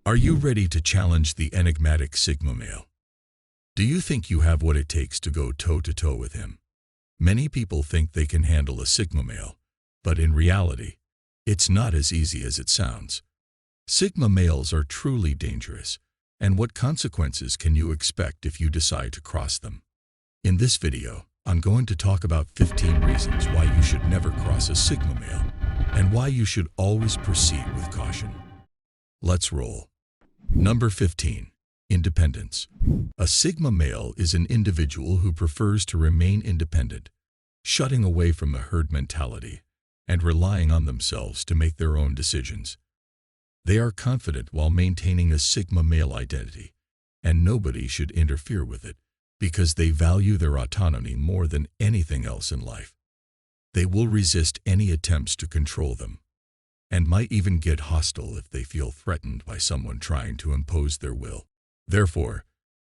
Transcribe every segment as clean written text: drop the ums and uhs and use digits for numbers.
Are you ready to challenge the enigmatic Sigma male? Do you think you have what it takes to go toe-to-toe with him? Many people think they can handle a Sigma male, but in reality, it's not as easy as it sounds. Sigma males are truly dangerous, and what consequences can you expect if you decide to cross them? In this video, I'm going to talk about 15 reasons why you should never cross a Sigma male, and why you should always proceed with caution. Let's roll. Number 15. Independence. A Sigma male is an individual who prefers to remain independent, shutting away from the herd mentality and relying on themselves to make their own decisions. They are confident while maintaining a Sigma male identity, and nobody should interfere with it because they value their autonomy more than anything else in life. They will resist any attempts to control them, and might even get hostile if they feel threatened by someone trying to impose their will. Therefore,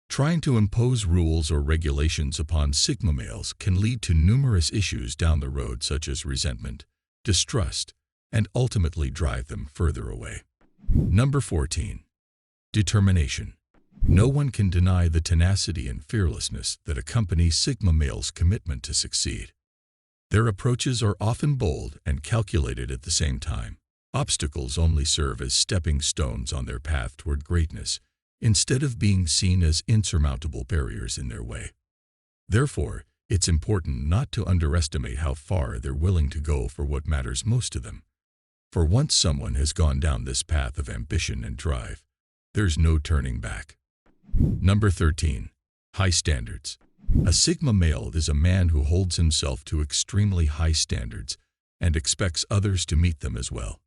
trying to impose rules or regulations upon Sigma males can lead to numerous issues down the road, such as resentment, distrust, and ultimately drive them further away. Number 14. Determination. No one can deny the tenacity and fearlessness that accompany Sigma males' commitment to succeed. Their approaches are often bold and calculated at the same time. Obstacles only serve as stepping stones on their path toward greatness, instead of being seen as insurmountable barriers in their way. Therefore, it's important not to underestimate how far they're willing to go for what matters most to them. For once someone has gone down this path of ambition and drive, there's no turning back. Number 13. High standards. A Sigma male is a man who holds himself to extremely high standards and expects others to meet them as well.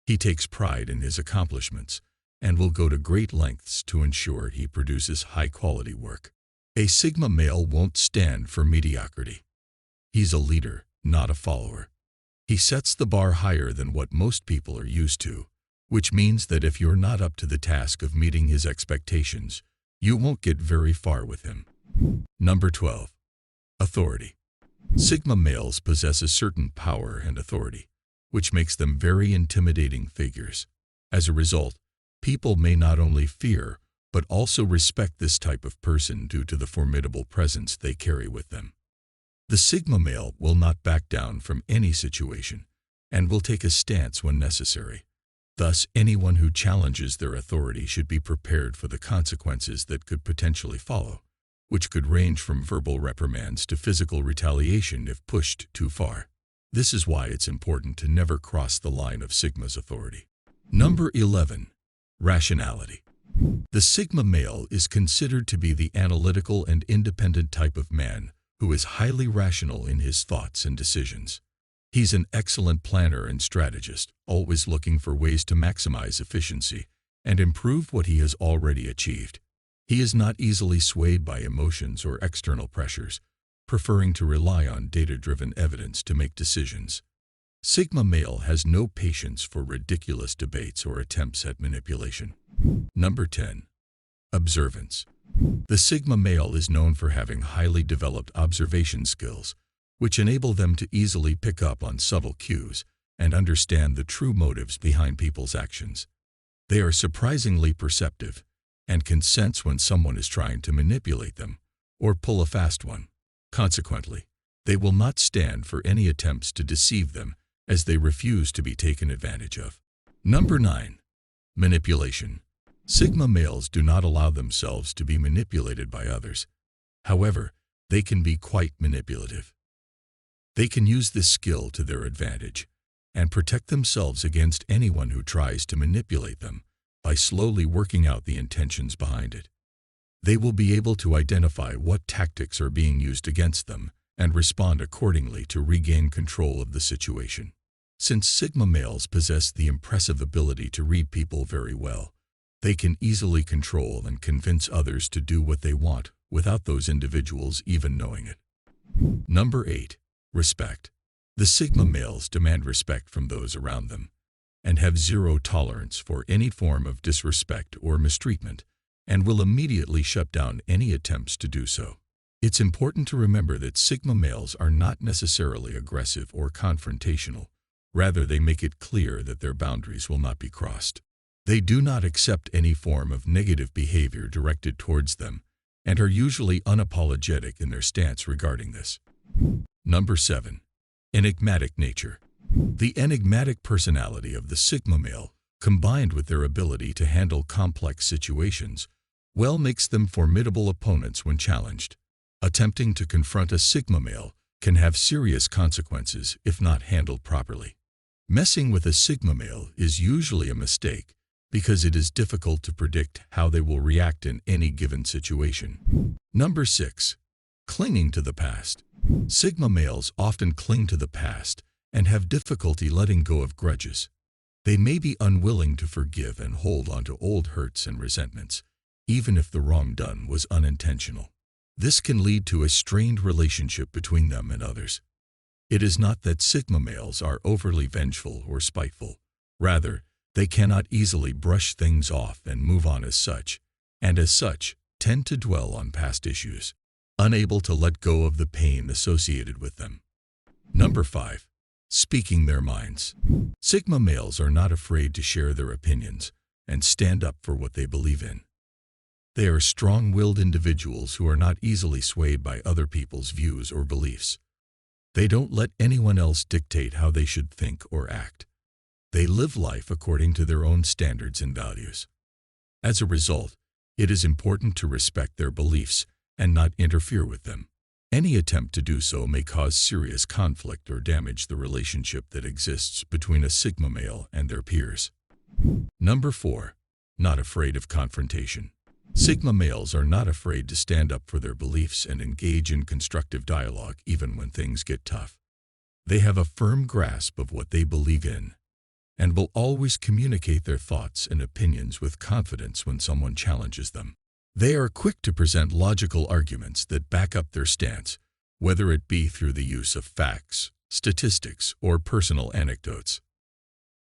He takes pride in his accomplishments and will go to great lengths to ensure he produces high-quality work. A Sigma male won't stand for mediocrity. He's a leader, not a follower. He sets the bar higher than what most people are used to, which means that if you're not up to the task of meeting his expectations, you won't get very far with him. Number 12. Authority. Sigma males possess a certain power and authority, which makes them very intimidating figures. As a result, people may not only fear, but also respect this type of person due to the formidable presence they carry with them. The Sigma male will not back down from any situation and will take a stance when necessary. Thus, anyone who challenges their authority should be prepared for the consequences that could potentially follow, which could range from verbal reprimands to physical retaliation if pushed too far. This is why it's important to never cross the line of Sigma's authority. Number 11. Rationality. The Sigma male is considered to be the analytical and independent type of man who is highly rational in his thoughts and decisions. He's an excellent planner and strategist, always looking for ways to maximize efficiency and improve what he has already achieved. He is not easily swayed by emotions or external pressures, preferring to rely on data-driven evidence to make decisions. Sigma male has no patience for ridiculous debates or attempts at manipulation. Number 10. Observance. The Sigma male is known for having highly developed observation skills, which enable them to easily pick up on subtle cues and understand the true motives behind people's actions. They are surprisingly perceptive and can sense when someone is trying to manipulate them or pull a fast one. Consequently, they will not stand for any attempts to deceive them, as they refuse to be taken advantage of. Number 9. Manipulation. Sigma males do not allow themselves to be manipulated by others. However, they can be quite manipulative. They can use this skill to their advantage and protect themselves against anyone who tries to manipulate them by slowly working out the intentions behind it. They will be able to identify what tactics are being used against them and respond accordingly to regain control of the situation. Since Sigma males possess the impressive ability to read people very well, they can easily control and convince others to do what they want without those individuals even knowing it. Number 8. Respect. The Sigma males demand respect from those around them and have zero tolerance for any form of disrespect or mistreatment, and will immediately shut down any attempts to do so. It's important to remember that Sigma males are not necessarily aggressive or confrontational. Rather, they make it clear that their boundaries will not be crossed. They do not accept any form of negative behavior directed towards them and are usually unapologetic in their stance regarding this. Number 7. Enigmatic nature. The enigmatic personality of the Sigma male, combined with their ability to handle complex situations, makes them formidable opponents when challenged. Attempting to confront a Sigma male can have serious consequences if not handled properly. Messing with a Sigma male is usually a mistake because it is difficult to predict how they will react in any given situation. Number 6. Clinging to the past. Sigma males often cling to the past and have difficulty letting go of grudges. They may be unwilling to forgive and hold on to old hurts and resentments, even if the wrong done was unintentional. This can lead to a strained relationship between them and others. It is not that Sigma males are overly vengeful or spiteful. Rather, they cannot easily brush things off and move on as such, and as such, tend to dwell on past issues, unable to let go of the pain associated with them. Number 5. Speaking their minds. Sigma males are not afraid to share their opinions and stand up for what they believe in. They are strong-willed individuals who are not easily swayed by other people's views or beliefs. They don't let anyone else dictate how they should think or act. They live life according to their own standards and values. As a result, it is important to respect their beliefs and not interfere with them. Any attempt to do so may cause serious conflict or damage the relationship that exists between a Sigma male and their peers. Number 4. Not afraid of confrontation. Sigma males are not afraid to stand up for their beliefs and engage in constructive dialogue even when things get tough. They have a firm grasp of what they believe in and will always communicate their thoughts and opinions with confidence when someone challenges them. They are quick to present logical arguments that back up their stance, whether it be through the use of facts, statistics, or personal anecdotes.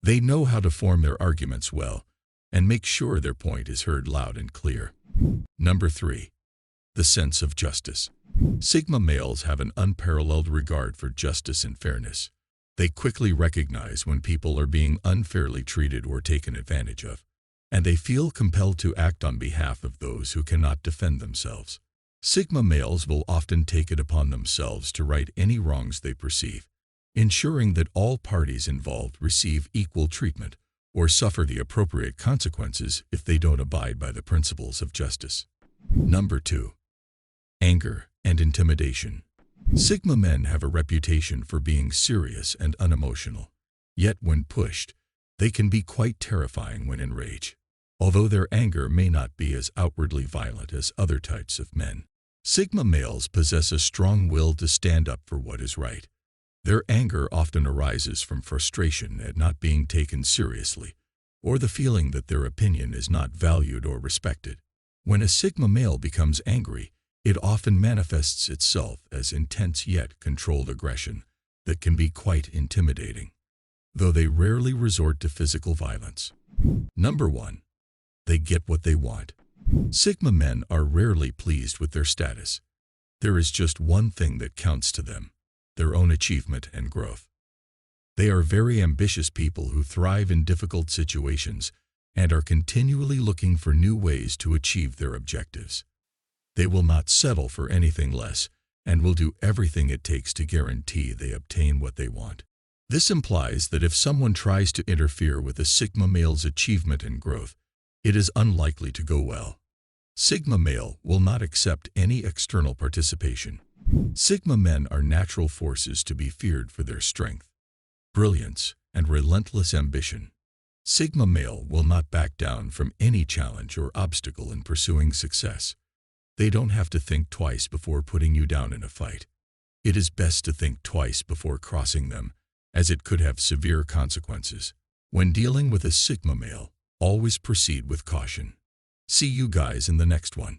They know how to form their arguments well and make sure their point is heard loud and clear. Number 3. The sense of justice. Sigma males have an unparalleled regard for justice and fairness. They quickly recognize when people are being unfairly treated or taken advantage of, and they feel compelled to act on behalf of those who cannot defend themselves. Sigma males will often take it upon themselves to right any wrongs they perceive, ensuring that all parties involved receive equal treatment or suffer the appropriate consequences if they don't abide by the principles of justice. Number 2. Anger and intimidation. Sigma men have a reputation for being serious and unemotional, yet when pushed, they can be quite terrifying when enraged. Although their anger may not be as outwardly violent as other types of men, Sigma males possess a strong will to stand up for what is right. Their anger often arises from frustration at not being taken seriously, or the feeling that their opinion is not valued or respected. When a Sigma male becomes angry, it often manifests itself as intense yet controlled aggression that can be quite intimidating, though they rarely resort to physical violence. Number 1. They get what they want. Sigma men are rarely pleased with their status. There is just one thing that counts to them: their own achievement and growth. They are very ambitious people who thrive in difficult situations and are continually looking for new ways to achieve their objectives. They will not settle for anything less and will do everything it takes to guarantee they obtain what they want. This implies that if someone tries to interfere with a Sigma male's achievement and growth, it is unlikely to go well. Sigma male will not accept any external participation. Sigma men are natural forces to be feared for their strength, brilliance, and relentless ambition. Sigma male will not back down from any challenge or obstacle in pursuing success. They don't have to think twice before putting you down in a fight. It is best to think twice before crossing them, as it could have severe consequences. When dealing with a Sigma male, always proceed with caution. See you guys in the next one.